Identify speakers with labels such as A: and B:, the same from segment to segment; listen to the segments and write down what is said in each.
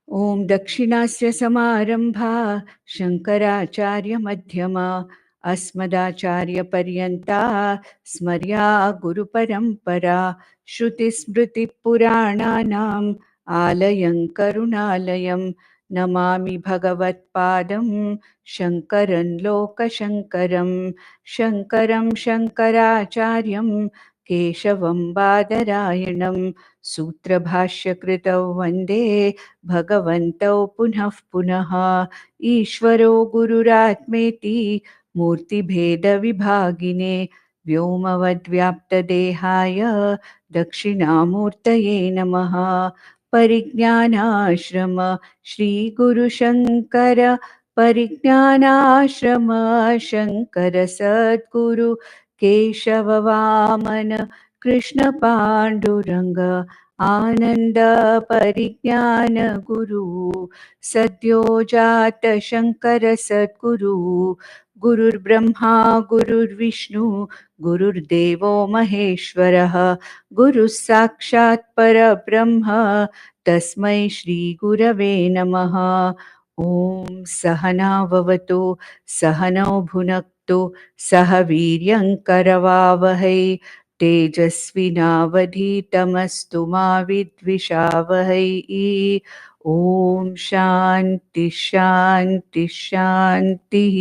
A: Om Dakshinasya Samarambha Shankaracharya Madhyama Asmadacharya Paryanta Smarya Guru Parampara Shruti Smriti Purananam Alayam Karunalayam Namami Bhagavat Padam Shankaran Loka Shankaram Shankaram Shankaracharyam Keshavam Badarayanam Sutra Bhashya Kritau Vande भगवन्तौ पुनः पुनः ईश्वरो गुरुरात्मेति मूर्तिभेदविभागिने व्योमवद्व्याप्तदेहाय दक्षिणामूर्तये नमः परिज्ञानाश्रम श्रीगुरुशङ्कर परिज्ञानाश्रम शङ्कर सद्गुरु केशववामन कृष्णपाण्डुरङ्ग आनंद परिज्ञान गुरु सद्यो जात शंकर सद्गुरु गुरुर्ब्रह्मा गुरुर्विष्णु गुरुर्देवो महेश्वरः गुरुः साक्षात् परब्रह्म तस्मै श्री गुरवे नमः। ओम सहना भवतु सहनौ भुनक्तु सह वीर्यं करवावहै तेजस्विनावधीतमस्तु मा विद्विषावहै। ॐ शान्ति शान्ति शान्तिः।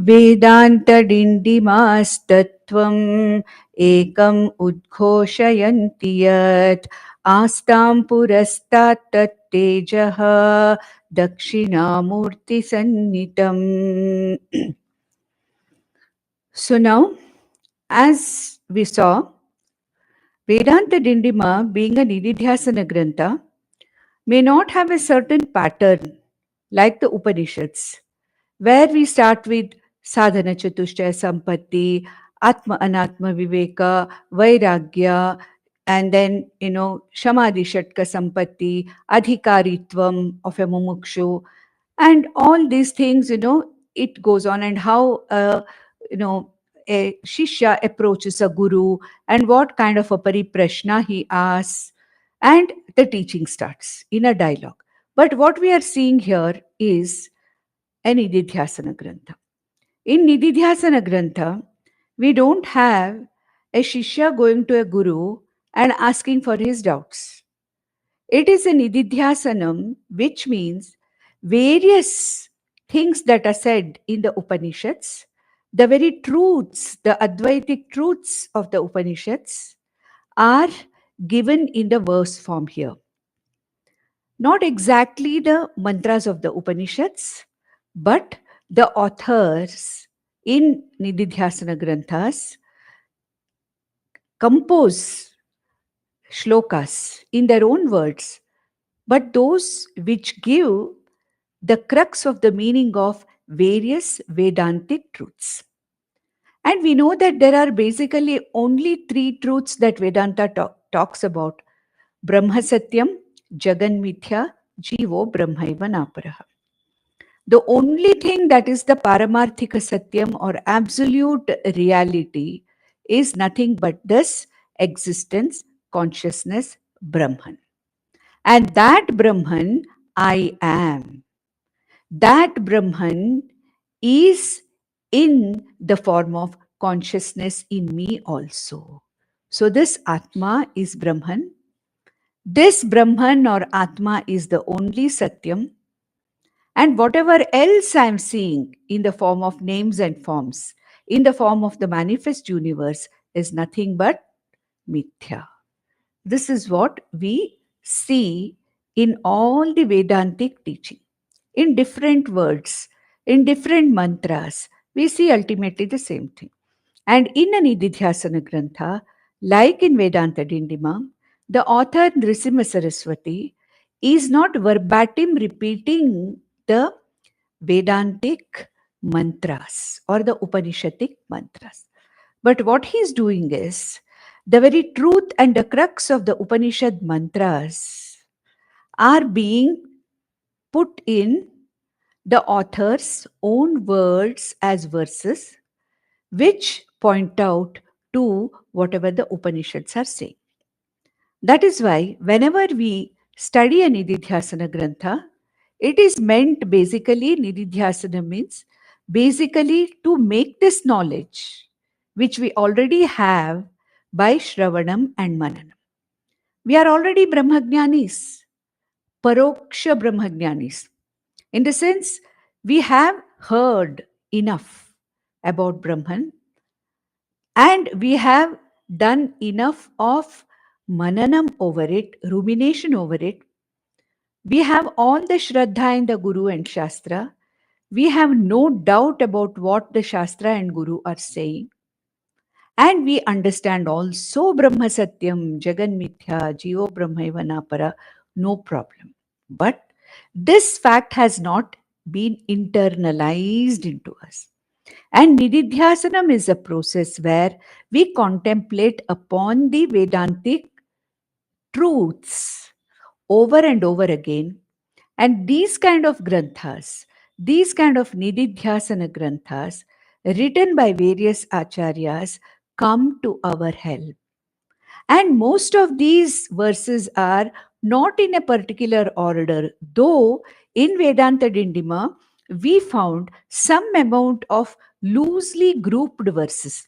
A: वेदान्तडिण्डिमास्तत्त्वम् एकम् उद्घोषयन्ति यत् आस्तां पुरस्तात् तत्तेजः दक्षिणामूर्तिसन्निधम्। So now, as we saw, Vedantadindimah, being a niddhidhyasana grantha, may not have a certain pattern like the Upanishads, where we start with sadhana chatushtaya sampatti, atma anatma viveka, vairagya, and then, shamadhi shatka sampatti, adhikaritvam of a mumukshu, and all these things, it goes on, and how, a shishya approaches a guru and what kind of a pariprashna he asks, and the teaching starts in a dialogue. But what we are seeing here is a niddhidhyasana grantha. In niddhidhyasana grantha, we don't have a shishya going to a guru and asking for his doubts. It is a niddhidhyasanam, which means various things that are said in the Upanishads, the very truths, the Advaitic truths of the Upanishads are given in the verse form here. Not exactly the mantras of the Upanishads, but the authors in Niddhidhyasana Granthas compose shlokas in their own words, but those which give the crux of the meaning of various Vedantic truths. And we know that there are basically only three truths that Vedanta talks about: Brahma Satyam, Jagan Mithya, Jivo Brahmaiva Naparaha. The only thing that is the Paramarthika Satyam or absolute reality is nothing but this existence, consciousness, Brahman. And that Brahman, I am. That Brahman is in the form of consciousness in me also. So this Atma is Brahman. This Brahman or Atma is the only Satyam. And whatever else I am seeing in the form of names and forms, in the form of the manifest universe, is nothing but Mithya. This is what we see in all the Vedantic teaching. In different words, in different mantras, we see ultimately the same thing. And in a Niddhidhyasana Grantha, like in Vedantadindimah, the author Narasimha Saraswati is not verbatim repeating the Vedantic mantras or the Upanishadic mantras. But what he is doing is the very truth and the crux of the Upanishad mantras are being put in the author's own words as verses, which point out to whatever the Upanishads are saying. That is why whenever we study a niddhidhyasana grantha. It is meant basically, niddhidhyasana means basically to make this knowledge, which we already have by Shravanam and Mananam. We are already Brahmajnanis, Paroksha Brahmajnanis. In the sense, we have heard enough about Brahman and we have done enough of mananam over it, rumination over it. We have all the Shraddha in the Guru and Shastra. We have no doubt about what the Shastra and Guru are saying. And we understand also Brahma Satyam, Jagan Mithya, Jivo Brahmaiva Napara, no problem. But this fact has not been internalized into us. And Nididhyasanam is a process where we contemplate upon the Vedantic truths over and over again. And these kind of granthas, these kind of Nididhyasana granthas, written by various acharyas, come to our help. And most of these verses are not in a particular order, though in Vedantadindimah we found some amount of loosely grouped verses.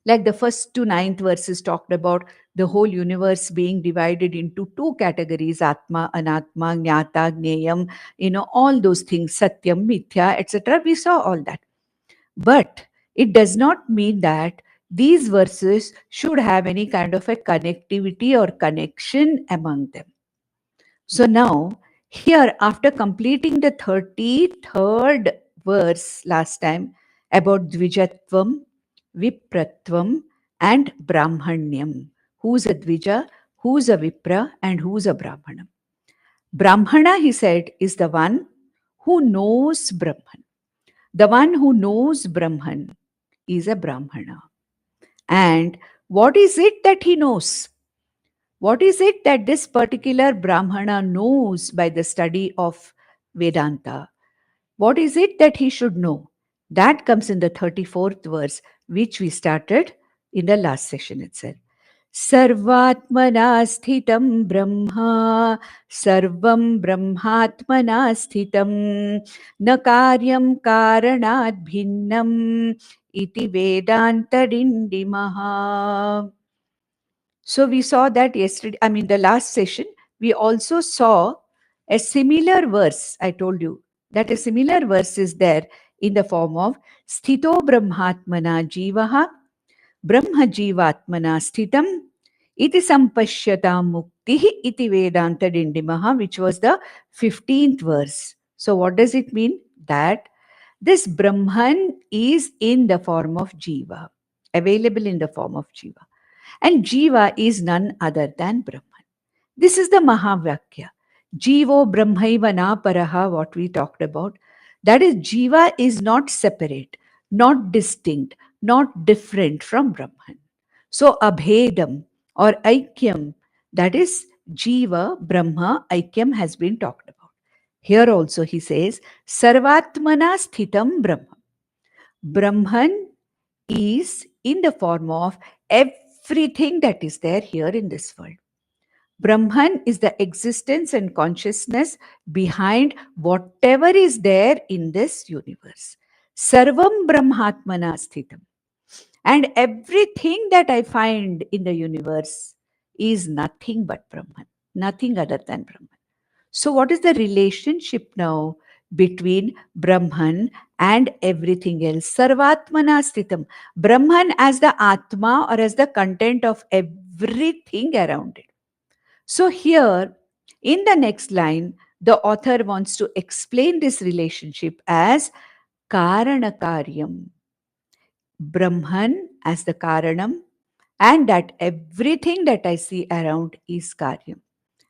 A: Like the first to ninth verses talked about the whole universe being divided into two categories: Atma, Anatma, Jnata, Gneyam, all those things, Satyam, Mithya, etc. We saw all that. But it does not mean that these verses should have any kind of a connectivity or connection among them. So now, here, after completing the 33rd verse last time about Dvijatvam, Vipratvam, and Brahmanyam. Who's a Dvija, who's a Vipra, and who's a Brahmana? Brahmana, he said, is the one who knows Brahman. The one who knows Brahman is a Brahmana. And what is it that he knows? What is it that this particular Brahmana knows by the study of Vedanta? What is it that he should know? That comes in the 34th verse, which we started in the last session itself. Sarvatmana sthitam brahma, sarvam brahmatmana sthitam, na karyam karanat bhinnam, iti vedantadindimaha. So we saw that yesterday, the last session, we also saw a similar verse. I told you that a similar verse is there in the form of Sthito Brahmatmana Jivaha Brahma Jivatmana Sthitam Iti Sampashyata Muktihi Iti Vedantadindimaha, which was the 15th verse. So what does it mean? That this Brahman is in the form of Jiva, available in the form of Jiva. And Jiva is none other than Brahman. This is the Mahavakya. Jivo Brahmaiva Naparaha, what we talked about. That is, Jiva is not separate, not distinct, not different from Brahman. So, Abhedam or Aikyam, that is Jiva, Brahma, Aikyam has been talked about. Here also he says, Sarvatmana Sthitam Brahma. Brahman is in the form of everything that is there here in this world. Brahman is the existence and consciousness behind whatever is there in this universe. Sarvam Brahmatmana Sthitam. And everything that I find in the universe is nothing but Brahman, nothing other than Brahman. So what is the relationship now between Brahman and everything else? Sarvatmana Sthitam. Brahman as the Atma or as the content of everything around it. So here, in the next line, the author wants to explain this relationship as Karanakaryam. Brahman as the Karanam, and that everything that I see around is Karyam.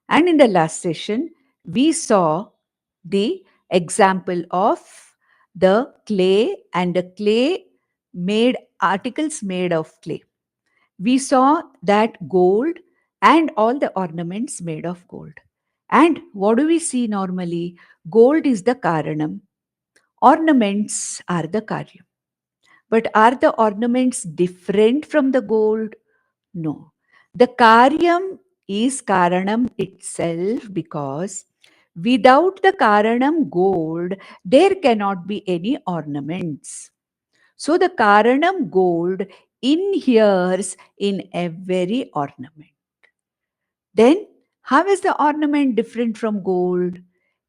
A: And in the last session, we saw the example of the clay and the clay made articles made of clay. We saw that gold and all the ornaments made of gold. And what do we see normally? Gold is the Karanam. Ornaments are the Karyam. But are the ornaments different from the gold? No. The Karyam is Karanam itself, because without the Karanam gold, there cannot be any ornaments. So the Karanam gold inheres in every ornament. Then, how is the ornament different from gold?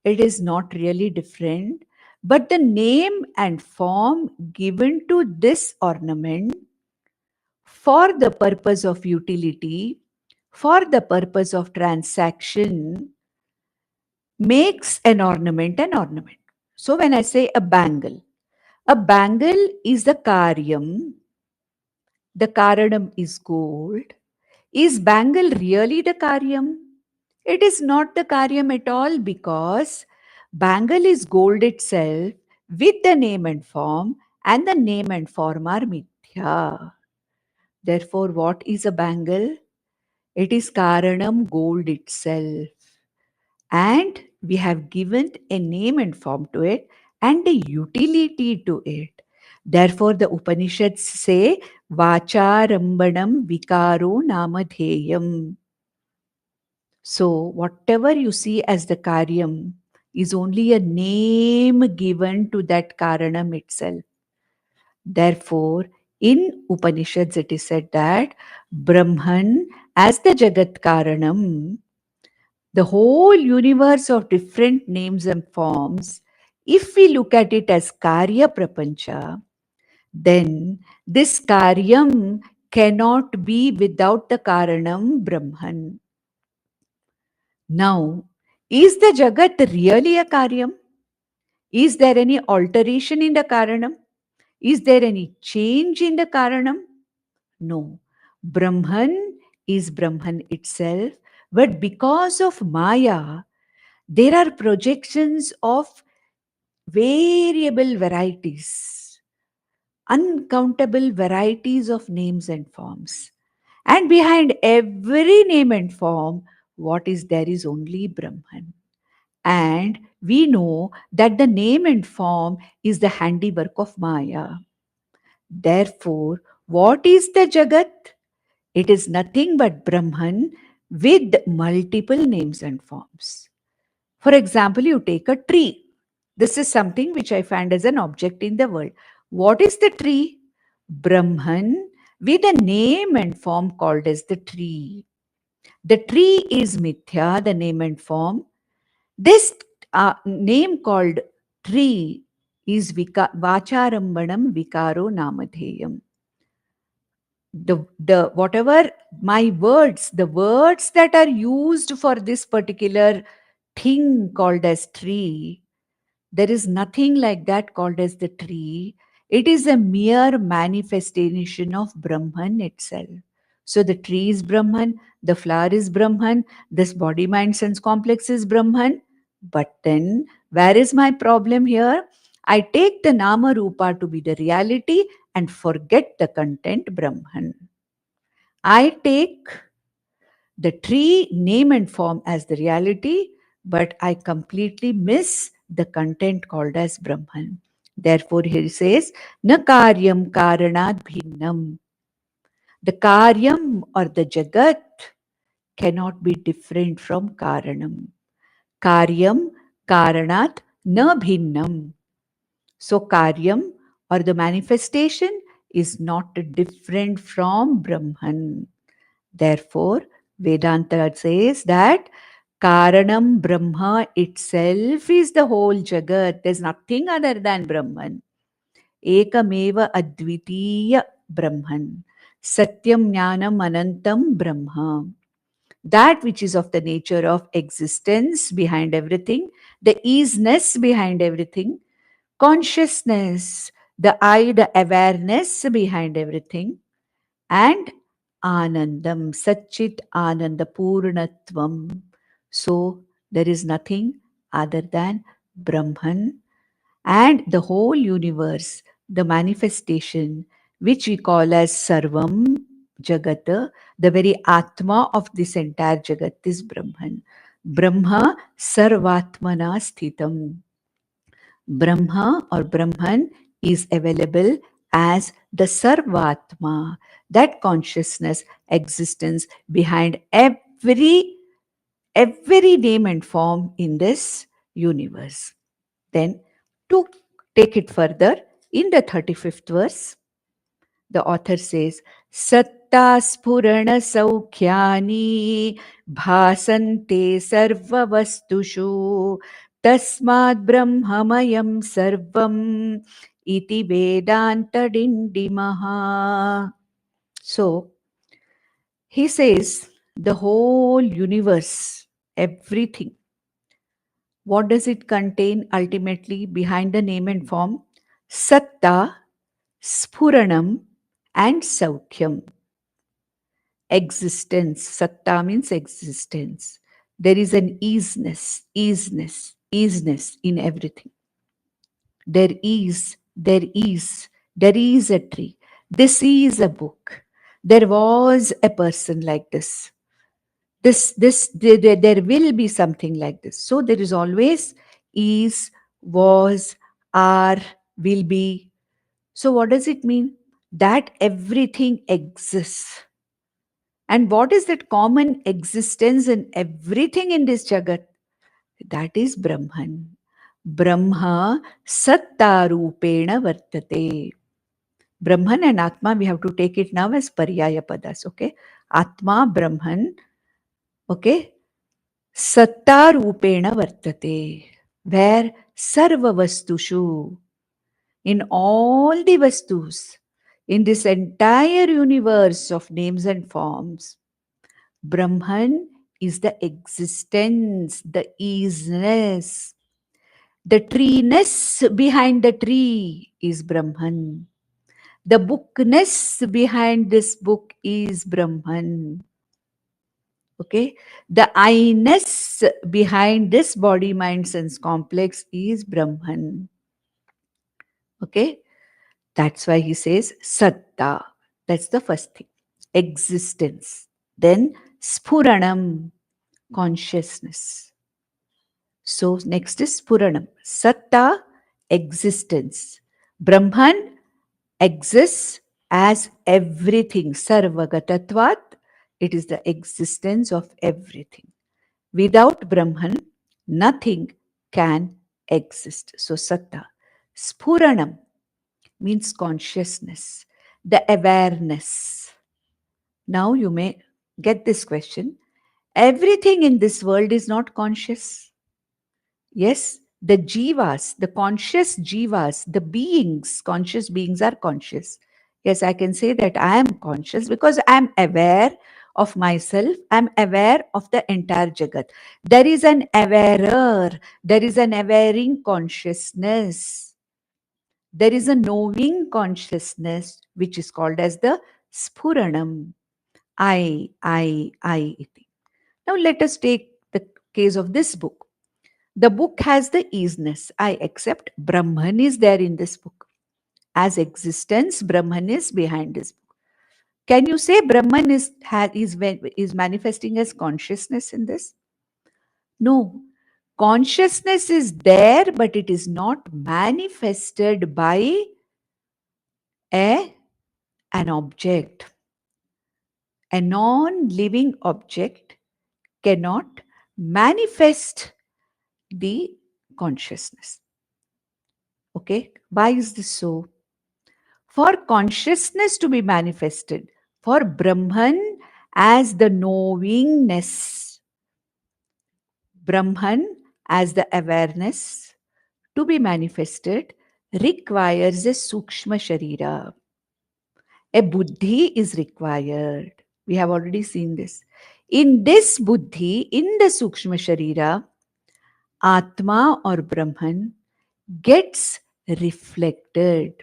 A: It is not really different, but the name and form given to this ornament for the purpose of utility, for the purpose of transaction, makes an ornament an ornament. So when I say a bangle is the karyam, the karanam is gold. Is bangle really the karyam? It is not the karyam at all, because bangle is gold itself with the name and form, and the name and form are mithya. Therefore, what is a bangle? It is karanam, gold itself. And we have given a name and form to it and a utility to it. Therefore, the Upanishads say, Vacharambanam vikaro namadheyam. So, whatever you see as the karyam is only a name given to that karanam itself. Therefore, in Upanishads it is said that Brahman as the Jagat Karanam, the whole universe of different names and forms, if we look at it as Karya Prapancha, then this Karyam cannot be without the Karanam Brahman. Now, is the Jagat really a Karyam? Is there any alteration in the Karanam? Is there any change in the Karanam? No. Brahman is Brahman itself, but because of Maya, there are projections of variable varieties, uncountable varieties of names and forms. And behind every name and form, what is there is only Brahman. And we know that the name and form is the handiwork of Maya. Therefore, what is the Jagat? It is nothing but Brahman with multiple names and forms. For example, you take a tree. This is something which I find as an object in the world. What is the tree? Brahman with a name and form called as the tree. The tree is Mithya, the name and form. This name called tree is Vacharambanam Vikaro Namadheyam. The whatever my words, the words that are used for this particular thing called as tree, there is nothing like that called as the tree. It is a mere manifestation of Brahman itself. So the tree is Brahman, the flower is Brahman, this body, mind, sense complex is Brahman. But then, where is my problem here? I take the Nama Rupa to be the reality and forget the content Brahman. I take the tree name and form as the reality, but I completely miss the content called as Brahman. Therefore, he says, Na karyam karanat bhinnam. The karyam or the jagat cannot be different from karanam. Karyam karanat na bhinnam. So, karyam or the manifestation is not different from Brahman. Therefore, Vedanta says that Karanam Brahma itself is the whole Jagat. There's nothing other than Brahman. Ekameva Advitiya Brahman. Satyam Jnanam Anantam Brahma. That which is of the nature of existence behind everything, the easiness behind everything, consciousness, the I, the awareness behind everything, and Anandam, Satchit Ananda Purnatvam. So there is nothing other than Brahman, and the whole universe, the manifestation, which we call as Sarvam Jagata, the very Atma of this entire Jagat is Brahman. Brahma Sarvatmana Sthitam. Brahma or Brahman is available as the Sarvatma, that consciousness, existence behind every every name and form in this universe. Then, to take it further, in the 35th verse, the author says, Satta spurana saukhyani bhasante sarva vastushu tasmad brahmamayam sarvam iti vedantadindimaha. So, he says, the whole universe, everything, what does it contain ultimately behind the name and form? Satta, Spuranam, and Saukhyam. Existence. Satta means existence. There is an easiness in everything. There is a tree. This is a book. There was a person like this. There will be something like this. So there is always is, was, are, will be. So what does it mean? That everything exists. And what is that common existence in everything in this Jagat? That is Brahman. Brahma satta rupena vartate. Brahman and Atma, we have to take it now as paryaya padas, okay? Atma, Brahman, okay? Satta rupena vartate. Where sarva vastushu, in all the vastus, in this entire universe of names and forms, Brahman is the existence, the isness. The treeness behind the tree is Brahman. The bookness behind this book is Brahman. Okay? The I-ness behind this body, mind, sense complex is Brahman. Okay? That's why he says Satta. That's the first thing. Existence. Then Spuranam, consciousness. So next is Spuranam. Satta, existence. Brahman exists as everything. Sarvagatatvat. It is the existence of everything. Without Brahman, nothing can exist. So Satta. Spuranam means consciousness, the awareness. Now you may get this question. Everything in this world is not conscious. Yes, the jivas, the conscious jivas, the beings, conscious beings are conscious. Yes, I can say that I am conscious because I am aware of myself. I am aware of the entire Jagat. There is an awarer. There is an awareing consciousness. There is a knowing consciousness which is called as the Spuranam. I. Now let us take the case of this book. The book has the isness. I accept Brahman is there in this book. As existence, Brahman is behind this book. Can you say Brahman is manifesting as consciousness in this? No. Consciousness is there, but it is not manifested by an object. A non-living object cannot manifest the consciousness. Okay, why is this so? For consciousness to be manifested, for Brahman as the knowingness, Brahman as the awareness to be manifested requires a sukshma sharira. A buddhi is required. We have already seen this. In this buddhi, in the sukshma sharira, Atma or Brahman gets reflected.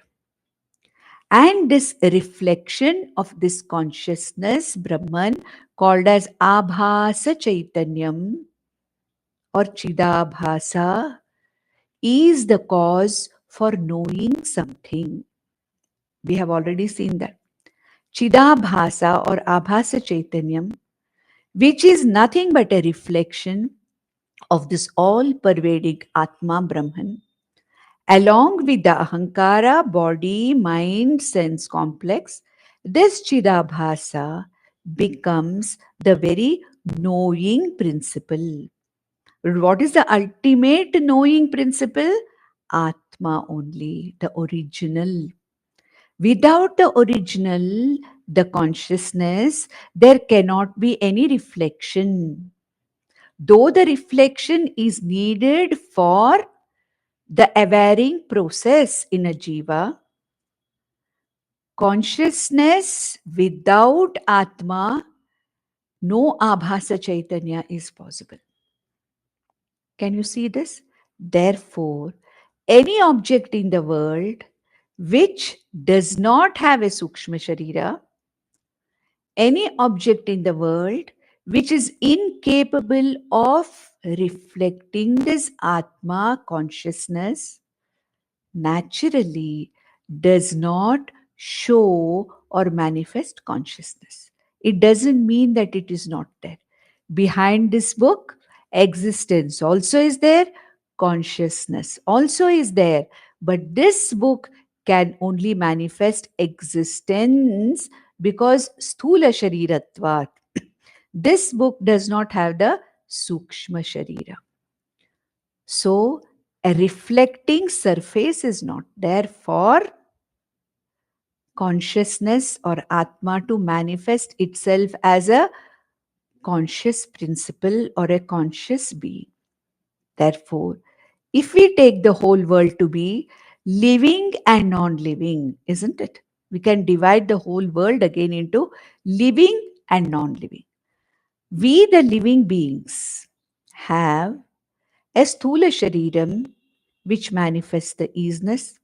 A: And this reflection of this consciousness, Brahman, called as Abhasa Chaitanyam or Chidabhasa, is the cause for knowing something. We have already seen that. Chidabhasa or Abhasa Chaitanyam, which is nothing but a reflection of this all-pervading Atma Brahman, along with the Ahankara, body, mind, sense complex, this Chidabhasa becomes the very knowing principle. What is the ultimate knowing principle? Atma only, the original. Without the original, the consciousness, there cannot be any reflection. Though the reflection is needed for the awareing process in a jiva, consciousness without Atma, no Abhasa Chaitanya is possible. Can you see this? Therefore, any object in the world which does not have a Sukshma Sharira, any object in the world which is incapable of reflecting this Atma consciousness, naturally does not show or manifest consciousness. It doesn't mean that it is not there. Behind this book, existence also is there, consciousness also is there. But this book can only manifest existence because sthula shariratvat. This book does not have the sukshma sharira. So, a reflecting surface is not there for consciousness or Atma to manifest itself as a conscious principle or a conscious being. Therefore, if we take the whole world to be living and non-living, isn't it? We can divide the whole world again into living and non-living. We, the living beings, have a sthula shariram which manifests the easiness,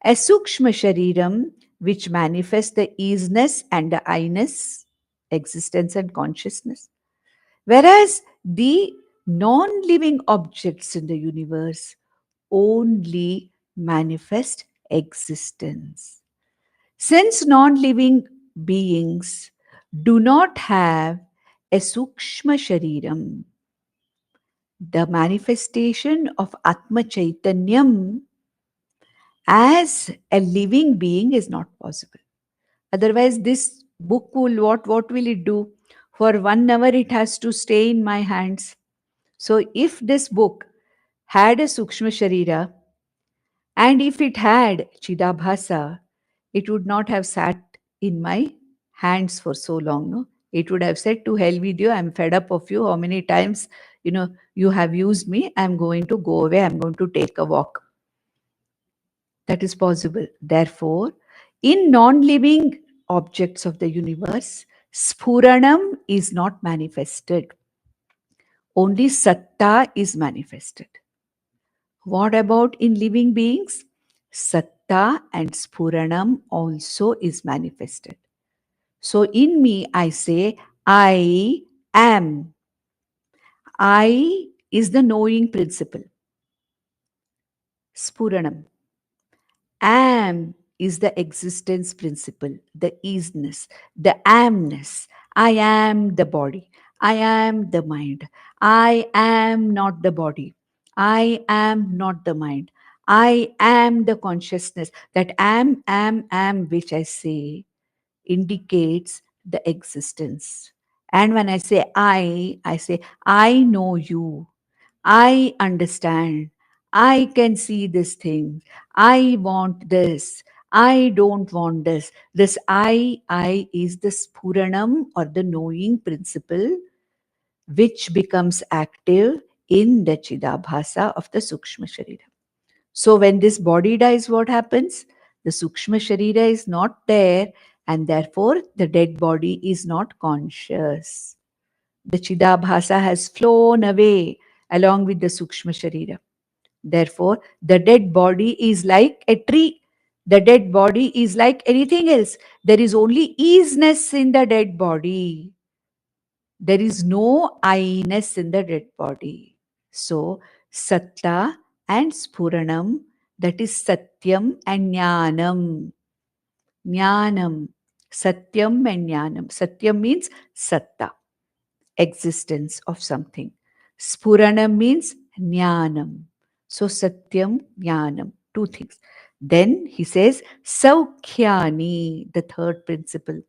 A: a sukshma shariram which manifests the easiness and the I-ness, existence and consciousness. Whereas the non-living objects in the universe only manifest existence. Since non-living beings do not have a sukshma shariram, the manifestation of Atma Chaitanyam as a living being is not possible. Otherwise, this book will, what will it do? For 1 hour, it has to stay in my hands. So, if this book had a Sukshma Sharira, and if it had Chidabhasa, it would not have sat in my hands for so long. No? It would have said, to hell with you, I'm fed up of you. How many times, you have used me. I'm going to go away. I'm going to take a walk. That is possible. Therefore, in non-living objects of the universe, Spuranam is not manifested. Only Satta is manifested. What about in living beings? Satta and Spuranam also is manifested. So in me, I say, I am. I is the knowing principle. Spuranam. Am is the existence principle, the isness, the amness. I am the body. I am the mind. I am not the body. I am not the mind. I am the consciousness. That am, which I say, indicates the existence. And when I say, I know you. I understand. I can see this thing. I want this. I don't want this. This I is the Spuranam or the knowing principle which becomes active in the Chidabhasa of the Sukshma Sharira. So when this body dies, what happens? The Sukshma Sharira is not there, and therefore the dead body is not conscious. The Chidabhasa has flown away along with the Sukshma Sharira. Therefore, the dead body is like a tree. The dead body is like anything else. There is only easiness in the dead body. There is no I-ness in the dead body. So, Satta and Spuranam, that is Satyam and Jnanam. Jnanam. Satyam and Jnanam. Satyam means Satta, existence of something. Spuranam means Jnanam. So Satyam, Jnanam, 2 things. Then he says Saukhyani, the third principle.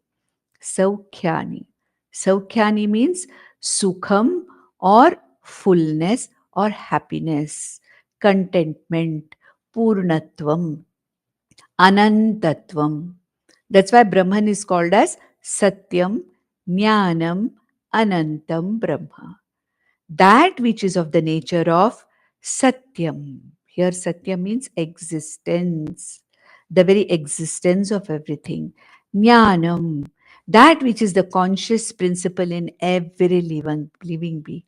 A: Saukhyani. Saukhyani means Sukham or fullness or happiness, contentment, purnatvam, anantatvam. That's why Brahman is called as Satyam, Jnanam, Anantam Brahma. That which is of the nature of Satyam. Here, Satyam means existence, the very existence of everything. Jnanam, that which is the conscious principle in every living being.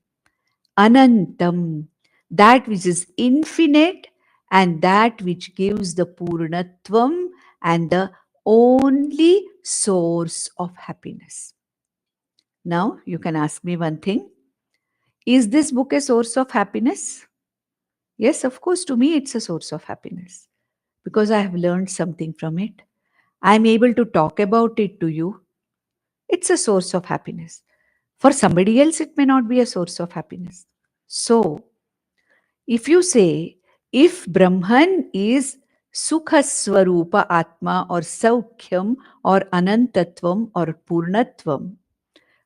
A: Anantam, that which is infinite and that which gives the Purnatvam and the only source of happiness. Now, you can ask me one thing. Is this book a source of happiness? Yes, of course, to me it's a source of happiness because I have learned something from it. I am able to talk about it to you. It's a source of happiness. For somebody else, it may not be a source of happiness. So, if you say, if Brahman is Sukha Swarupa Atma or Saukhyam or Anantatvam or Purnatvam,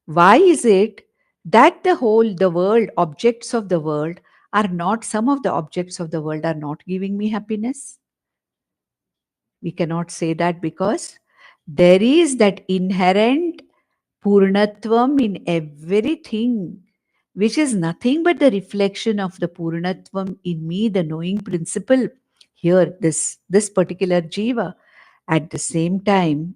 A: why is it that the world, objects of the world are not, some of the objects of the world are not giving me happiness? We cannot say that because there is that inherent Purnatvam in everything, which is nothing but the reflection of the Purnatvam in me, the knowing principle. Here, this particular Jiva. At the same time,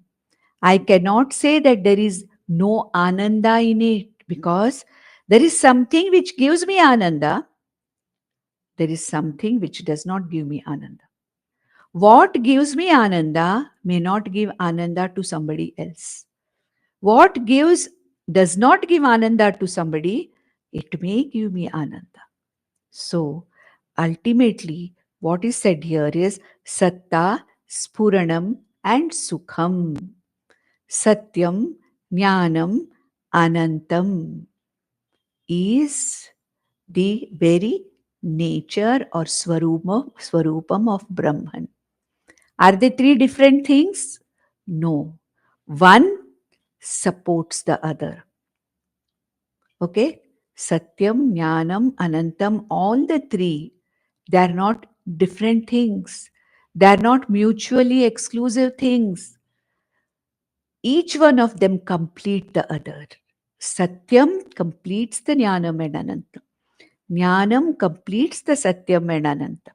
A: I cannot say that there is no Ananda in it because there is something which gives me Ananda. There is something which does not give me Ananda. What gives me Ananda may not give Ananda to somebody else. What does not give Ananda to somebody, it may give me Ananda. So, ultimately, what is said here is Satta, Spuranam and Sukham. Satyam, Jnanam, Anantam is the very nature or Swarupam of Brahman. Are they three different things? No. One supports the other. Okay? Satyam, Jnanam, Anantam, all the three, they are not different things. They are not mutually exclusive things. Each one of them complete the other. Satyam completes the Jnanam and Anantam. Jnanam completes the Satyam and Anantam.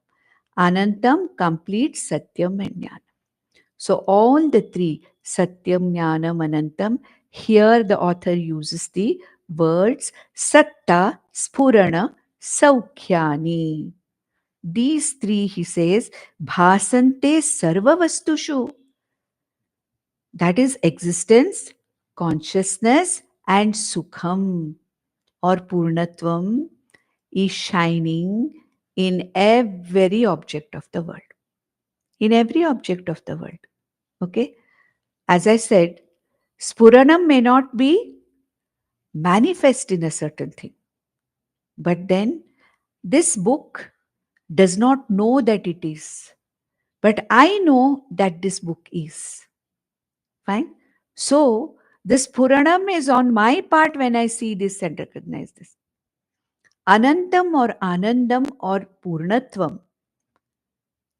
A: Anantam completes Satyam and Jnanam. So all the three, Satyam, Jnanam, Anantam, here the author uses the words Satta, Spurana, Saukhyani. These three, he says, Bhasante Sarva Vastushu. That is existence, consciousness, and Sukham or Purnatvam is shining in every object of the world. In every object of the world. Okay? As I said, Spuranam may not be manifest in a certain thing. But then this book does not know that it is. But I know that this book is. Fine? So, this Puranam is on my part when I see this and recognize this. Anantam or Anandam or Purnatvam,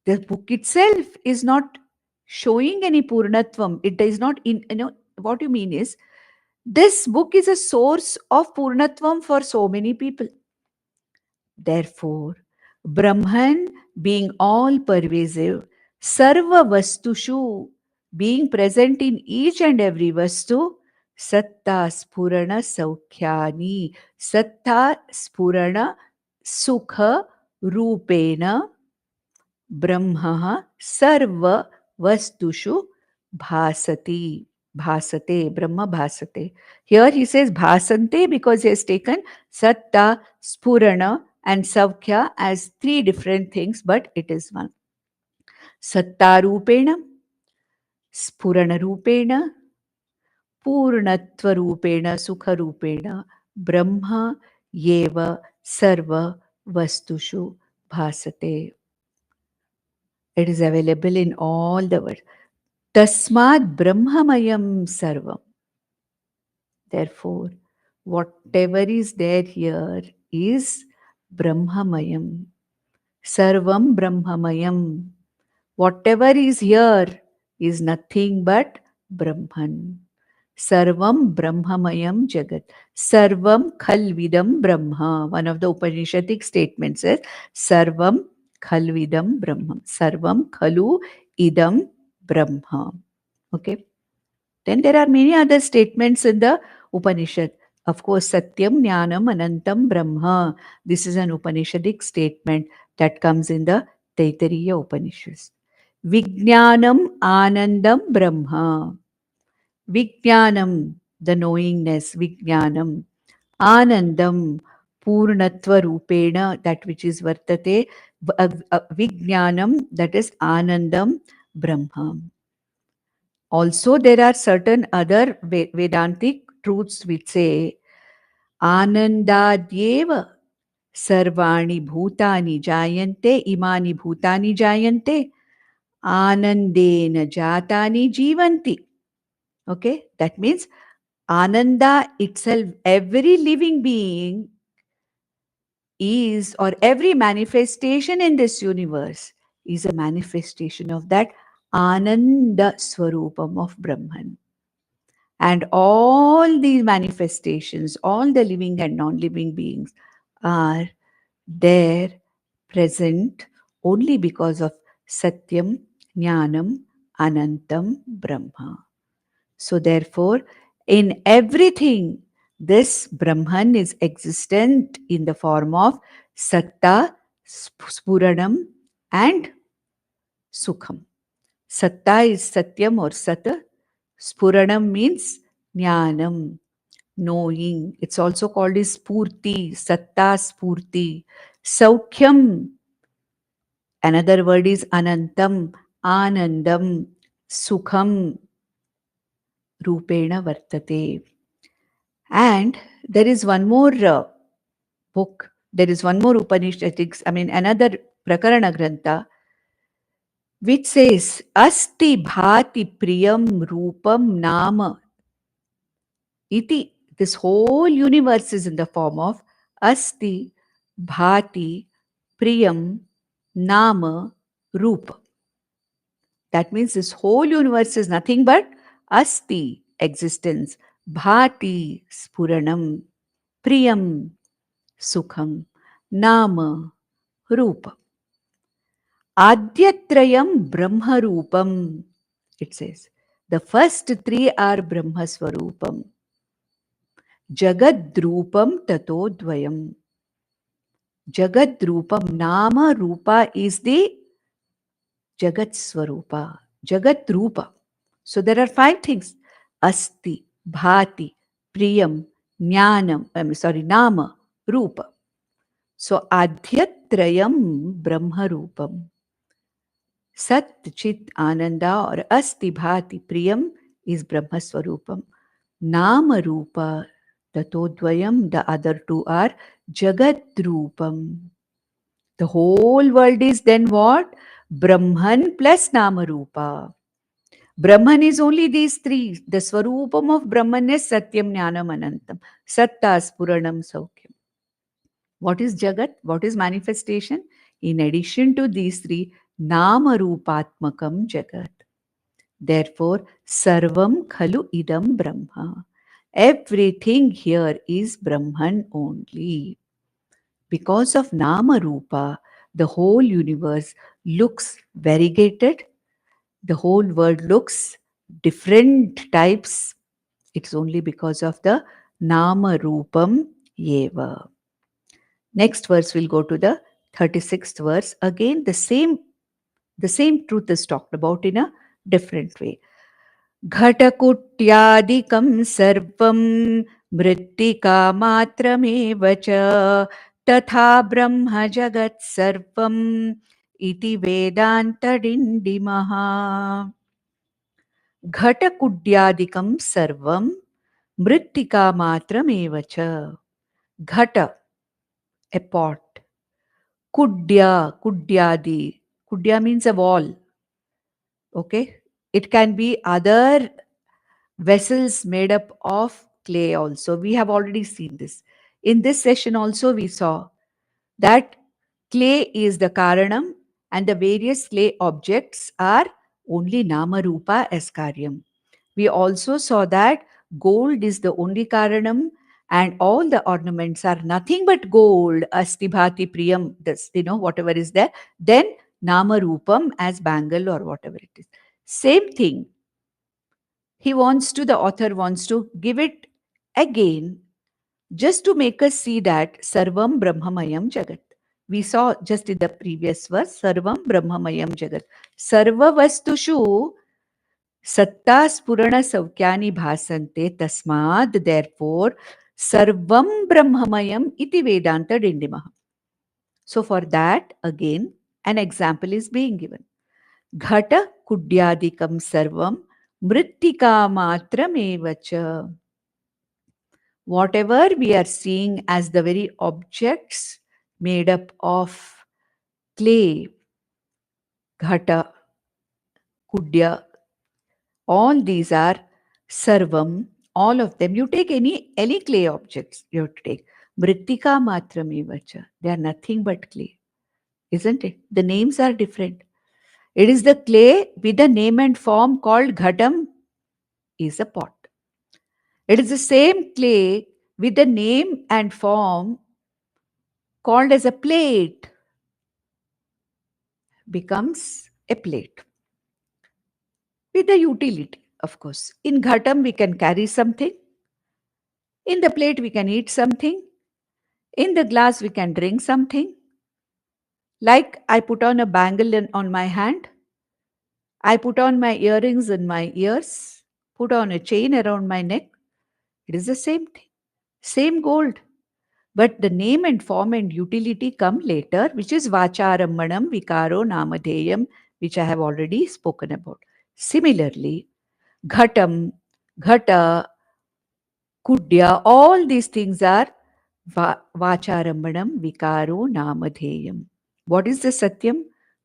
A: the book itself is not showing any Purnatvam. It is not in, what you mean is, this book is a source of Purnatvam for so many people. Therefore, Brahman being all pervasive, Sarva Vastushu being present in each and every Vastu, Satta Spurana Saukhyani, Satta Spurana Sukha Rupena Brahma Sarva Vastushu Bhasati. Bhasate, Brahma Bhasate. Here he says Bhasante because he has taken Satta, Spurana and Savkhya as three different things, but it is one. Satta Rupena, Spurana Rupena, Purnatva Rupena, Sukha Rupena, Brahma Yeva Sarva Vastushu Bhasate. It is available in all the world. Tasmad Brahmamayam Sarvam. Therefore, Whatever is there here is Brahmamayam. Sarvam Brahmamayam. Whatever is here is nothing but Brahman. Sarvam Brahmamayam Jagat. Sarvam Khalvidam Brahma. One of the Upanishadic statements is Sarvam Khalvidam Brahma. Sarvam Khalu Idam Brahma. Okay. Then there are many other statements in the Upanishad. Of course, Satyam Jnanam Anantam Brahma. This is an Upanishadic statement that comes in the Taittiriya Upanishads. Vijnanam Anandam Brahma. Vijnanam, the knowingness, Vijnanam. Anandam, Purnatva Rupena, that which is Vartate. Vijnanam, that is Anandam Brahma. Also, there are certain other Vedantic truths which say Anandadyeva Sarvani Bhutani Jayante Imani Bhutani Jayante Anandena Jatani Jivanti. Okay, that means Ananda itself, every living being is, or every manifestation in this universe is a manifestation of that Ananda Swarupam of Brahman. And all these manifestations, all the living and non-living beings are there, present only because of Satyam, Jnanam, Anantam, Brahma. So therefore, in everything, this Brahman is existent in the form of Satta, Spuranam and Sukham. Satta is Satyam or Sat. Spuranam means Jnanam, knowing. It's also called as Spurti, Satta Spurti. Saukhyam, another word is Anantam, Anandam, Sukham, Rupena Vartate. And there is one more book, there is one more Upanishadic, another Prakarana Grantha, which says, Asti Bhati Priyam Rupam Nama Iti. This whole universe is in the form of Asti Bhati Priyam Nama Rupa. That means this whole universe is nothing but Asti, existence, Bhati, Spuranam, Priyam, Sukham, Nama, Rupa. Adyatrayam Brahma Rupam, it says. The first three are Brahma Swarupam. Jagadrupam Tato Dvayam. Jagadrupam, Nama Rupa is the Jagat Swarupa, Jagat Rupa. So there are five things. Asti, Bhati, Priyam, Jnanam, Nama, Rupa. So Adhyatrayam Brahma Rupam. Sat, Chit, Ananda or Asti, Bhati, Priyam is Brahma Swarupam. Nama Rupa, Tatodvayam, the other two are Jagat Rupam. The whole world is then what? Brahman plus Namarupa. Brahman is only these three. The Swarupam of Brahman is Satyam Jnanam Anantam. Satta Spuranam Saukyam. What is Jagat? What is manifestation? In addition to these three, Namarupatmakam Jagat. Therefore, Sarvam Khalu Idam Brahma. Everything here is Brahman only. Because of Nama Rupa, the whole universe looks variegated. The whole world looks different types. It's only because of the Nama Rupam Yeva. Next verse we'll go to the 36th verse. Again, the same truth is talked about in a different way. Ghatakutyadikam sarvam mrittika matramev cha tatha brahma jagat sarvam iti vedantadindimah. Ghatakudyadikam sarvam mrittika matramev cha. Ghata, a pot. Kudyadi. Kudya means a wall. Okay. It can be other vessels made up of clay also. We have already seen this. In this session also we saw that clay is the karanam and the various clay objects are only nama rupa as karyam. We also saw that gold is the only karanam and all the ornaments are nothing but gold, astibhati priyam, this, whatever is there. Then nama rupam as bangle or whatever it is. Same thing. The author wants to give it again just to make us see that Sarvam Brahmamayam Jagat. We saw just in the previous verse, Sarvam Brahmamayam Jagat. Sarva Vastushu Satta Spurana Saukyani Bhasante Tasmad, therefore, Sarvam Brahmamayam iti Vedantadindimah. So for that, again, an example is being given. Ghata Kudyadikam Sarvam Mrittika Matramevacha. Whatever we are seeing as the very objects made up of clay, ghata, kudya, all these are sarvam, all of them. You take any clay objects you have to take. Mrittika matramevacha. They are nothing but clay, isn't it? The names are different. It is the clay with a name and form called ghatam is a pot. It is the same clay with a name and form called as a plate, becomes a plate with a utility, of course. In ghatam, we can carry something. In the plate, we can eat something. In the glass, we can drink something. Like I put on a bangle on my hand. I put on my earrings in my ears. Put on a chain around my neck. It is the same thing. Same gold. But the name and form and utility come later, which is vacharammanam, vikaro, namadheyam, which I have already spoken about. Similarly, ghatam, ghata, kudya, all these things are vacharammanam, vikaro, namadheyam. What is the satyam?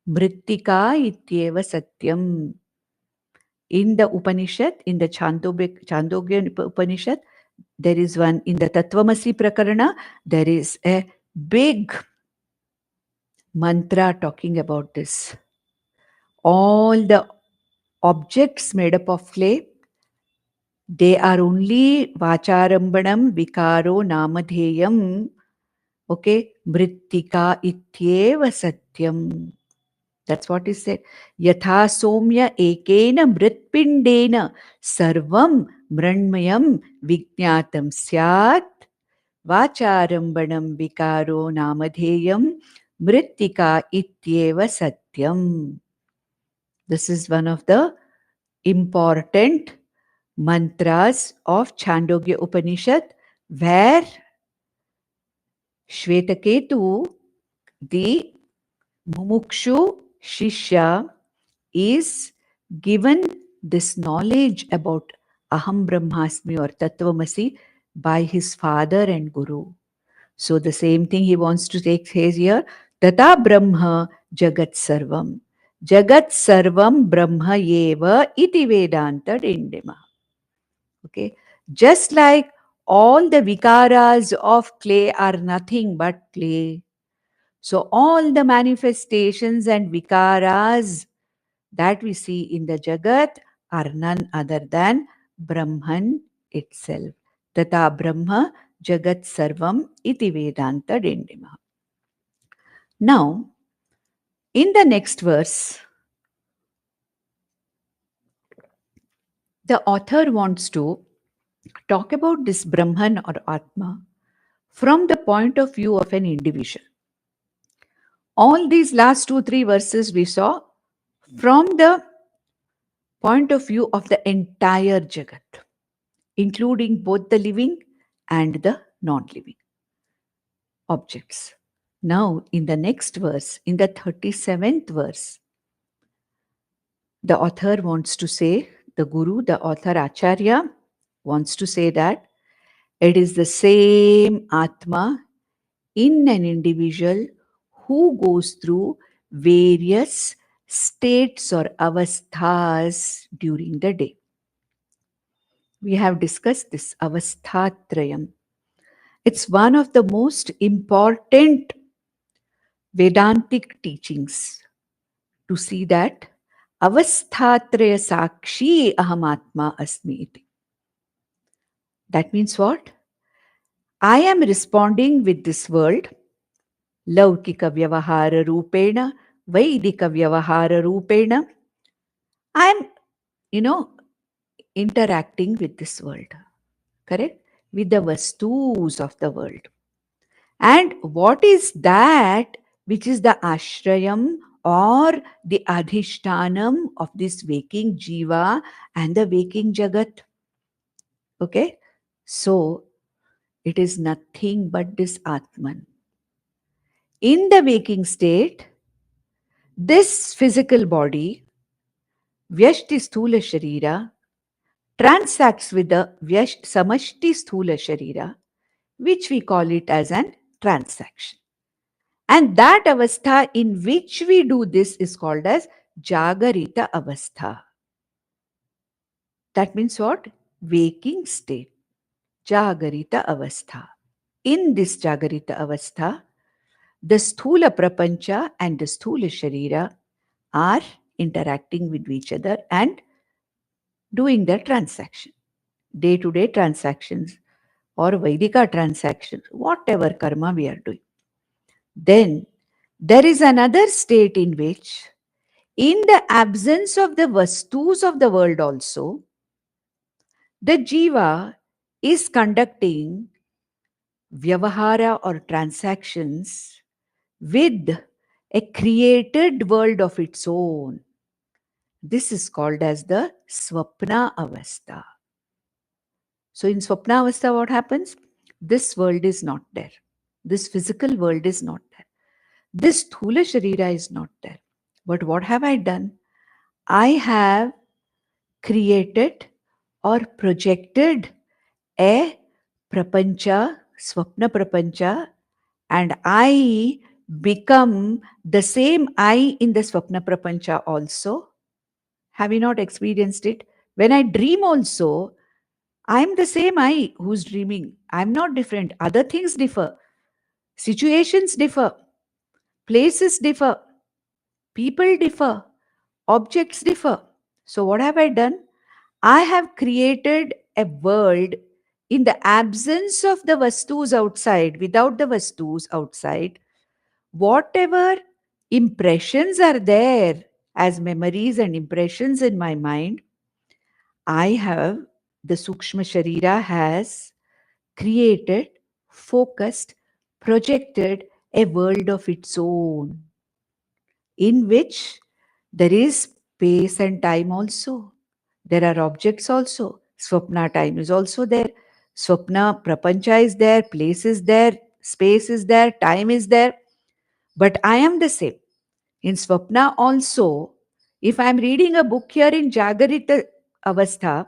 A: Mrittika ityeva satyam. In the Upanishad, in the Chandogya Upanishad, there is one in the Tattvamasi Prakarana, there is a big mantra talking about this. All the objects made up of clay, they are only vacharambanam, vikaro, namadheyam, okay, mrittika ityeva satyam. That's what is said. Yatha somya ekena mritpindena sarvam mranmayam vijnatam syat vacharambanam vikaro namadheyam mrittika ityeva satyam. This is one of the important mantras of Chandogya Upanishad, where Shvetaketu, the Mumukshu Shishya, is given this knowledge about Aham Brahmasmi or Tattvamasi by his father and Guru. So the same thing he wants to take here. Tata Brahma Jagat Sarvam. Jagat Sarvam Brahma Yeva iti Vedantadindimah. Okay. Just like all the vikaras of clay are nothing but clay. So all the manifestations and vikaras that we see in the Jagat are none other than Brahman itself. Tata Brahma Jagat Sarvam iti Vedantadindimah. Now, in the next verse, the author wants to talk about this Brahman or Atma from the point of view of an individual. All these last 2-3 verses we saw from the point of view of the entire Jagat, including both the living and the non-living objects. Now, in the next verse, in the 37th verse, the author wants to say, the Guru, the author Acharya, wants to say that it is the same Atma in an individual who goes through various states or avasthas during the day. We have discussed this avasthatrayam. It's one of the most important Vedantic teachings to see that avasthatraya sakshi ahamatma asmi iti. That means what? I am responding with this world, laukika vyavahara rupena, vaidika vyavahara rupena. I am, interacting with this world, correct? With the vastus of the world. And what is that which is the ashrayam or the adhishtanam of this waking jiva and the waking jagat? Okay? So, it is nothing but this Atman. In the waking state, this physical body, Vyashti Sthula Sharira, transacts with the Samashti Sthula Sharira, which we call it as an transaction. And that avastha in which we do this is called as Jagarita avastha. That means what? Waking state. Jagarita avastha. In this Jagarita avastha, the Sthula Prapancha and the Sthula Sharira are interacting with each other and doing their transaction. Day-to-day transactions or Vaidika transactions, whatever karma we are doing. Then there is another state in which, in the absence of the vastus of the world also, the jiva is conducting vyavahara or transactions with a created world of its own. This is called as the swapna avastha. So in swapna avastha, what happens? This world is not there. This physical world is not there. This thula sharira is not there. But what have I done? I have created or projected a prapancha, swapna prapancha, and I become the same I in the swapna prapancha also. Have you not experienced it? When I dream also, I'm the same I who's dreaming. I'm not different. Other things differ. Situations differ. Places differ. People differ. Objects differ. So what have I done? I have created a world in the absence of the vastus outside, without the vastus outside. Whatever impressions are there as memories and impressions in my mind, I have, the Sukshma Sharira has created, focused, projected a world of its own, in which there is space and time also. There are objects also. Swapna time is also there. Swapna prapancha is there, place is there, space is there, time is there. But I am the same. In Swapna also, if I am reading a book here in Jagarita Avastha,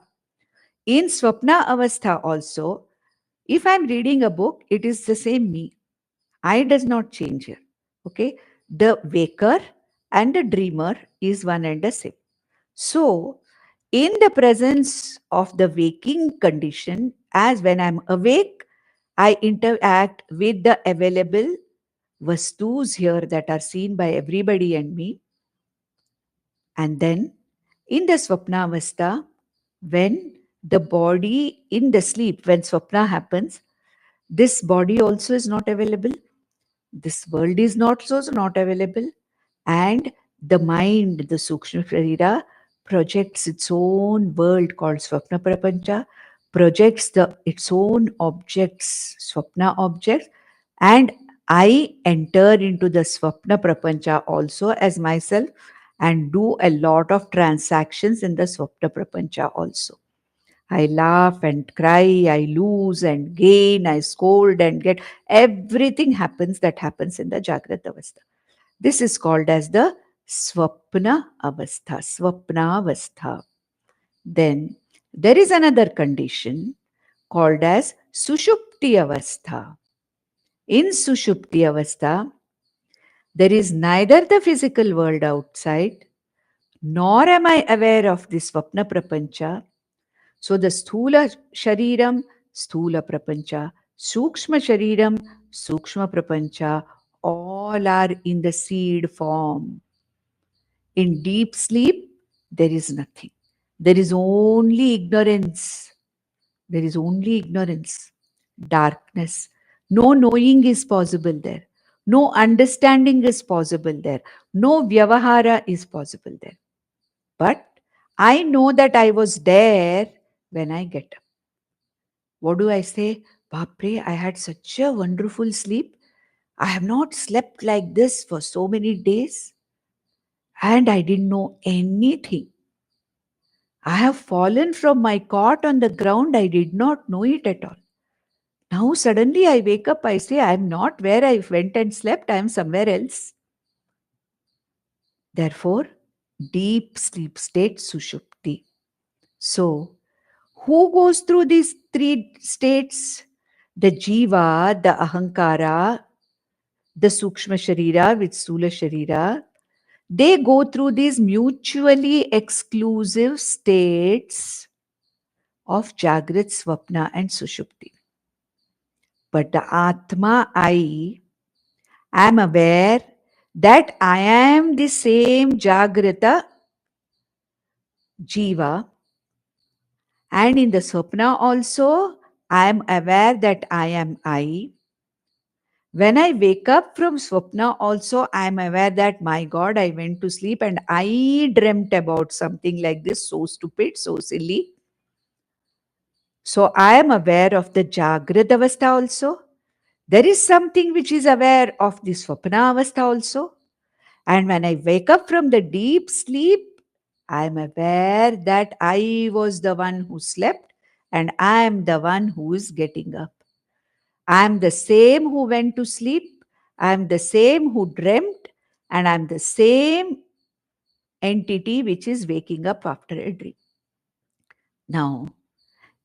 A: in Swapna Avastha also, if I am reading a book, it is the same me. I does not change here. Okay? The waker and the dreamer is one and the same. So, in the presence of the waking condition, as when I'm awake, I interact with the available vastus here that are seen by everybody and me. And then in the swapnavastha, when the body in the sleep, when swapna happens, this body also is not available. This world is not available. And the mind, the Sukshma Sharira, projects its own world called Swapna Prapancha, projects its own objects, Swapna objects, and I enter into the Swapna Prapancha also as myself and do a lot of transactions in the Swapna Prapancha also. I laugh and cry, I lose and gain, I scold and get. Everything happens that happens in the Jagrata Avastha. This is called as the Swapna Avastha, Swapna Avastha. Then there is another condition called as Sushupti Avastha. In Sushupti Avastha, there is neither the physical world outside, nor am I aware of this Swapna Prapancha. So the sthula shariram, sthula prapancha, sukshma shariram, sukshma prapancha, all are in the seed form. In deep sleep, there is nothing. There is only ignorance. There is only ignorance, darkness. No knowing is possible there. No understanding is possible there. No vyavahara is possible there. But I know that I was there when I get up. What do I say? Bapre, I had such a wonderful sleep. I have not slept like this for so many days. And I didn't know anything. I have fallen from my cot on the ground. I did not know it at all. Now suddenly I wake up, I say, I am not where I went and slept, I am somewhere else. Therefore, deep sleep state, sushupti. So, who goes through these three states? The jiva, the ahankara, the sukshma sharira with sthula sharira. They go through these mutually exclusive states of Jagrat, Swapna and Sushupti. But the Atma, I am aware that I am the same Jagrata Jiva, and in the Swapna also I am aware that I am I. When I wake up from Swapna also I am aware that my God, I went to sleep and I dreamt about something like this, so stupid, so silly. So I am aware of the Jagrata Avastha also. There is something which is aware of the Swapna Avastha also. And when I wake up from the deep sleep, I am aware that I was the one who slept and I am the one who is getting up. I am the same who went to sleep. I am the same who dreamt, and I am the same entity which is waking up after a dream. Now,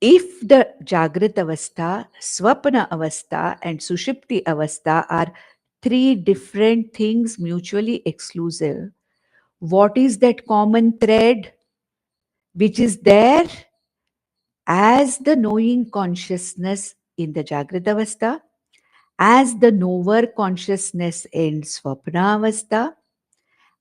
A: if the Jagrat Avastha, Swapna Avastha, and Sushupti Avastha are three different things mutually exclusive, what is that common thread which is there as the knowing consciousness in the Jagrat Avastha, as the knower consciousness in Swapna Avastha,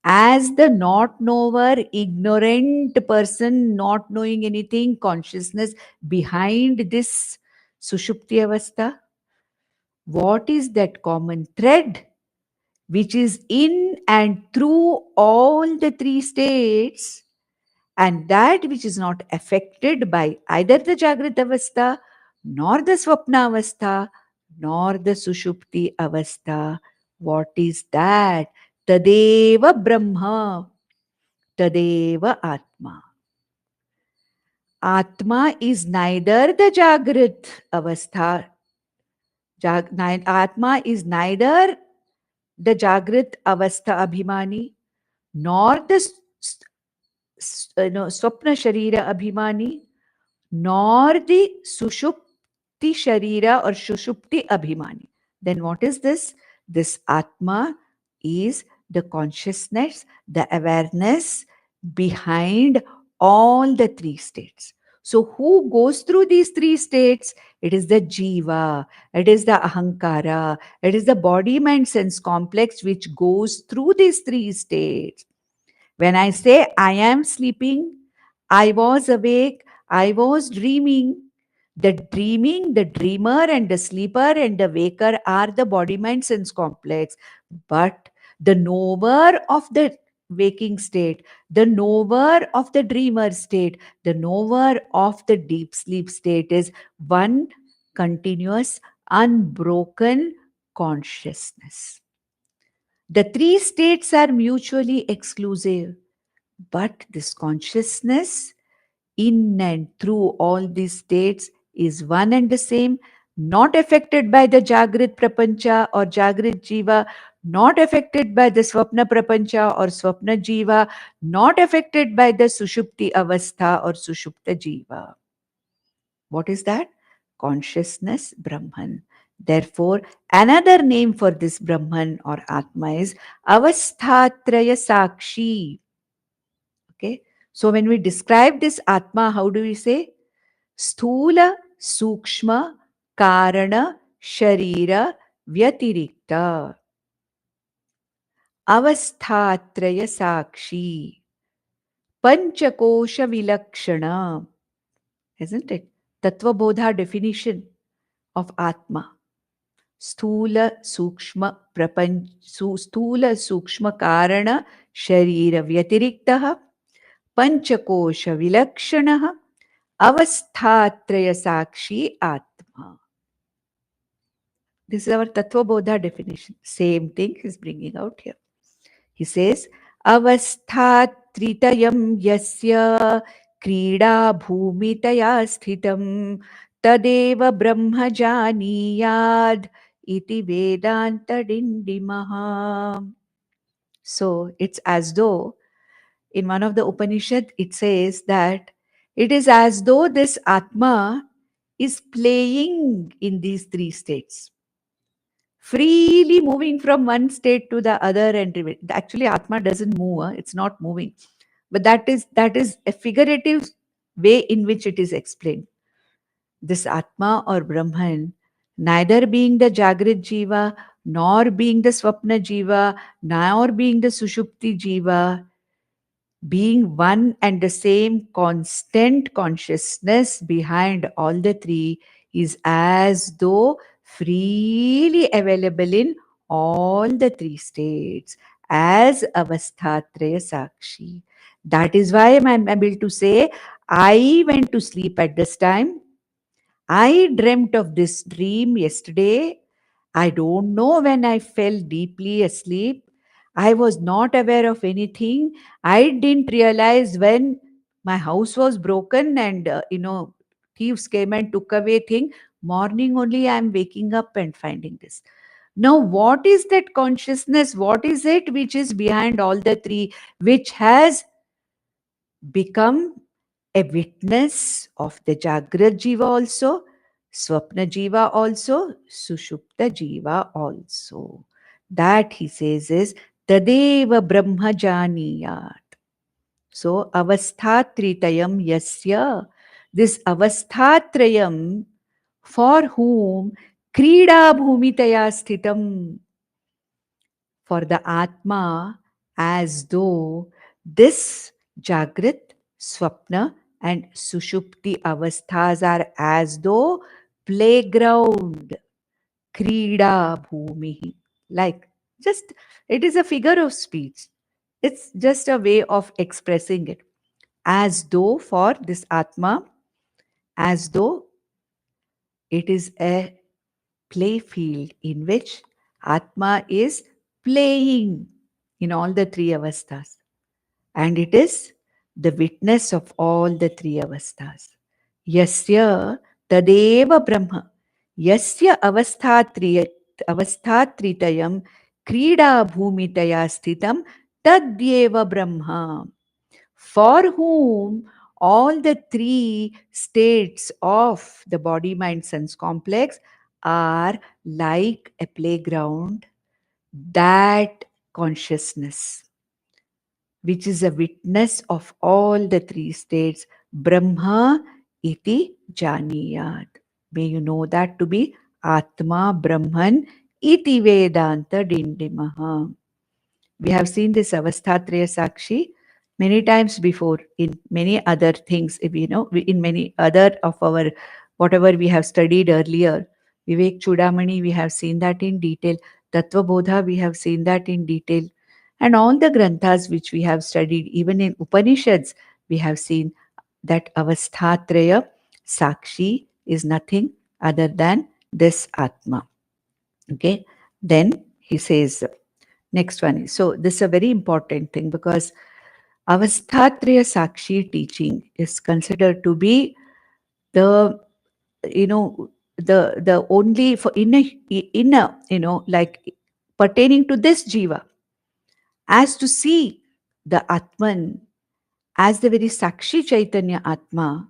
A: as the not knower, ignorant person, not knowing anything, consciousness behind this Sushupti Avastha? What is that common thread which is in and through all the three states, and that which is not affected by either the Jagrat Avastha, nor the Swapna Avastha, nor the Sushupti Avastha? What is that? Tadeva Brahma, Tadeva Atma. Atma is neither the Jagrat Avastha, Atma is neither the Jagrat Avastha Abhimani, nor the Swapna Sharira Abhimani, nor the Sushupti Sharira or Sushupti Abhimani. Then what is this? This Atma is the consciousness, the awareness behind all the three states. So who goes through these three states? It is the Jiva, it is the Ahankara, it is the body, mind, sense complex which goes through these three states. When I say I am sleeping, I was awake, I was dreaming. The dreaming, the dreamer, and the sleeper and the waker are the body, mind, sense complex. But the knower of the waking state, the knower of the dreamer state, the knower of the deep sleep state is one continuous, unbroken consciousness. The three states are mutually exclusive, but this consciousness in and through all these states is one and the same, not affected by the Jagrit Prapancha or Jagrit Jiva, not affected by the Swapna Prapancha or Swapna Jiva, not affected by the Sushupti Avastha or Sushupta Jiva. What is that? Consciousness Brahman. Therefore, another name for this Brahman or Atma is Avasthatraya Sakshi. Okay. So when we describe this Atma, how do we say? Sthula Sukshma Karana Sharira Vyatirikta Avasthatraya Sakshi Panchakosha Vilakshana. Isn't it? Tattva Bodha definition of Atma. Sthula Sukshma Prapanch Sthula Sukshma Karana Sharira Vyatiriktaha Panchakosha Vilakshanaha Avasthatraya Sakshi Atma. This is our Tattva Bodha definition. Same thing he's bringing out here. He says, Avasthatritayam yasya krida bhumitaya sthitam tadeva brahma janiyad iti vedantadindimah. So it's as though in one of the Upanishad it says that it is as though this Atma is playing in these three states, freely moving from one state to the other. And actually Atma doesn't move, it's not moving, but that is a figurative way in which it is explained. This Atma or Brahman, neither being the Jagrit Jiva, nor being the Swapna Jiva, nor being the Sushupti Jiva, being one and the same constant consciousness behind all the three, is as though freely available in all the three states as avasthatraya sakshi. That is why I'm able to say, I went to sleep at this time. I dreamt of this dream yesterday. I don't know when I fell deeply asleep. I was not aware of anything. I didn't realize when my house was broken and, thieves came and took away thing. Morning only I am waking up and finding this. Now, what is that consciousness? What is it which is behind all the three, which has become a witness of the Jagrat Jiva also, Swapna Jiva also, Sushupta Jiva also? That he says is Tadeva Brahma Janiyat. So Avasthatritayam Yasya, this Avasthatrayam, for whom Krida Bhumitaya Sthitam, for the Atma, as though this Jagrat, Swapna and Sushupti avasthas are as though playground, Krida Bhumi. Like, just, it is a figure of speech. It's just a way of expressing it. As though for this Atma, as though it is a play field in which Atma is playing in all the three avasthas. And it is the witness of all the three avasthas. Yasya tadeva Brahma. Yasya avasthatritayam krida bhumitaya sthitam tadyeva Brahma. For whom all the three states of the body, mind, sense complex are like a playground, that consciousness, which is a witness of all the three states, Brahma iti janiyat. May you know that to be Atma Brahman iti Vedantadindimah. We have seen this Avasthatraya Sakshi many times before in many other things, in many other of our, whatever we have studied earlier. Vivekachudamani, we have seen that in detail. Tattva Bodha, we have seen that in detail. And all the granthas which we have studied, even in Upanishads, we have seen that Avasthatraya Sakshi is nothing other than this Atma. Okay, then he says, next one. So this is a very important thing, because Avasthatraya Sakshi teaching is considered to be the, the only for in a like pertaining to this jiva, as to see the Atman as the very Sakshi Chaitanya Atma.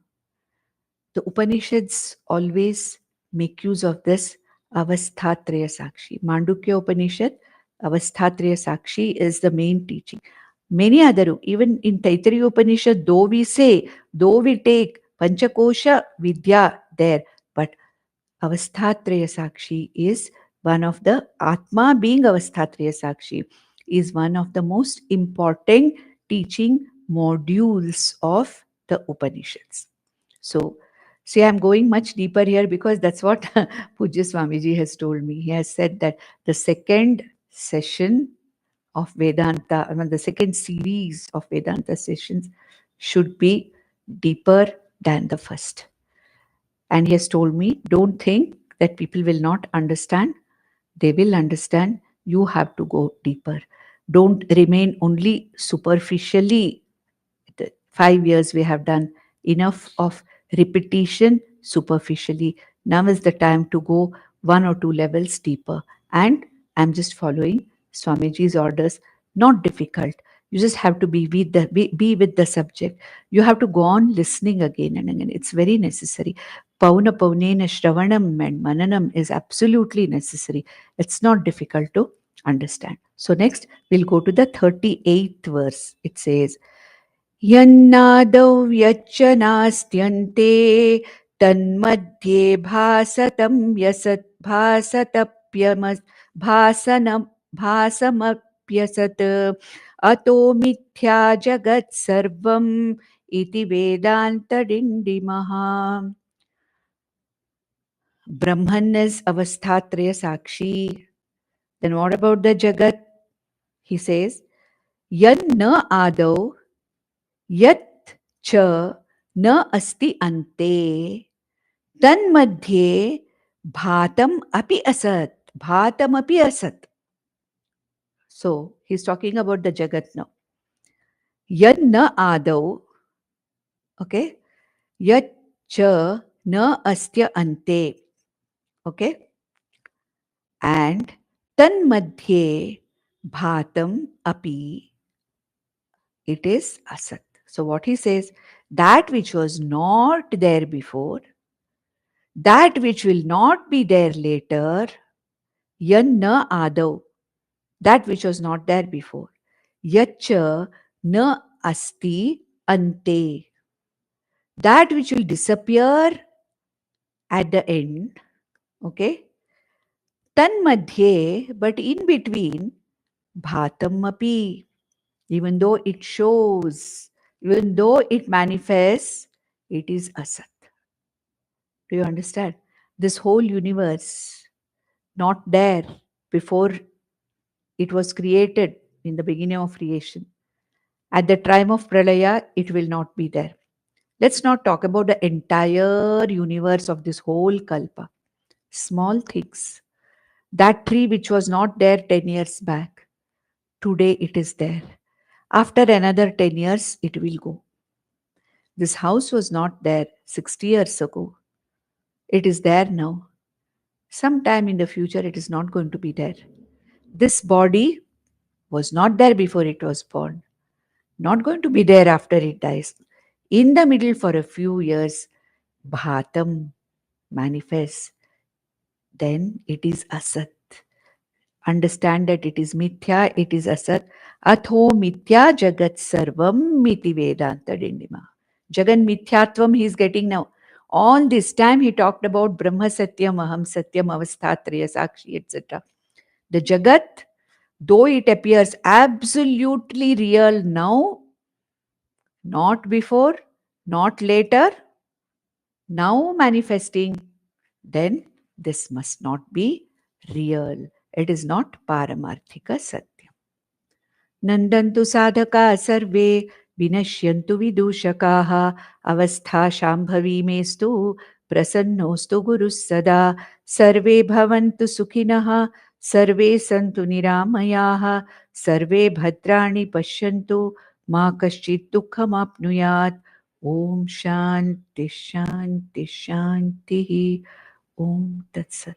A: The Upanishads always make use of this Avasthatraya Sakshi. Mandukya Upanishad, Avasthatraya Sakshi is the main teaching. Many other, even in Taittiriya Upanishad, though we take Panchakosha Vidya there, but Avasthatraya Sakshi is one of the Atma being Avasthatraya Sakshi is one of the most important teaching modules of the Upanishads. So, see, I'm going much deeper here because that's what Pujya Swamiji has told me. He has said that the second session of Vedanta, I mean, the second series of Vedanta sessions should be deeper than the first. And he has told me, don't think that people will not understand. They will understand. You have to go deeper. Don't remain only superficially. The 5 years we have done enough of repetition superficially. Now is the time to go 1 or 2 levels deeper. And I'm just following Swamiji's orders. Not difficult. You just have to be with the subject. You have to go on listening again and again. It's very necessary. Pauna paunena shravanam and mananam is absolutely necessary. It's not difficult to understand. So next we'll go to the 38th verse. It says, यन्नादौ यच्च नास्त्यन्ते तन्मध्ये भासतं यसत् भासमप्यसत् अतो मिथ्या जगत् सर्वम् इति वेदान्तडिण्डिमः. Brahman is avasthatraya sakshi. Then what about the jagat? He says, yan na adau yat cha na asti ante tanmadhye bhatam api asat. Bhatam api asat. So he's talking about the jagat now. Yad na adau, okay? Yat cha na astya ante, okay? And tanmadhye bhatam api, it is asat. So what he says, that which was not there before, that which will not be there later, yan na adau, that which was not there before, yacha na asti ante, that which will disappear at the end, okay, tan madhye, but in between, bhatam api, even though it shows, even though it manifests, it is asat. Do you understand? This whole universe, not there before it was created in the beginning of creation. At the time of Pralaya, it will not be there. Let's not talk about the entire universe of this whole Kalpa. Small things. That tree which was not there 10 years back, today it is there. After another 10 years, it will go. This house was not there 60 years ago. It is there now. Sometime in the future, it is not going to be there. This body was not there before it was born. Not going to be there after it dies. In the middle, for a few years, bhatam manifests. Then it is asat. Understand that it is mithya, it is asat. Atho mithya jagat sarvam miti vedantadindimah. Jagan mithyatvam he is getting now. All this time he talked about Brahma Satyam, Aham Satyam, Avasthatraya Sakshi, etc. The Jagat, though it appears absolutely real now, not before, not later, now manifesting, then this must not be real. It is not Paramarthika Satyam. Nandantu sadhaka sarve vinashyantu vidushakaha avastha shambhavi mestu prasannostu gurus sada sarve bhavantu sukhinaha sarve santu niramayaha sarve bhadrani pashyantu ma kaschit dukkham apnuyat. Om Shanti Shanti Shanti. Om Tat Sat.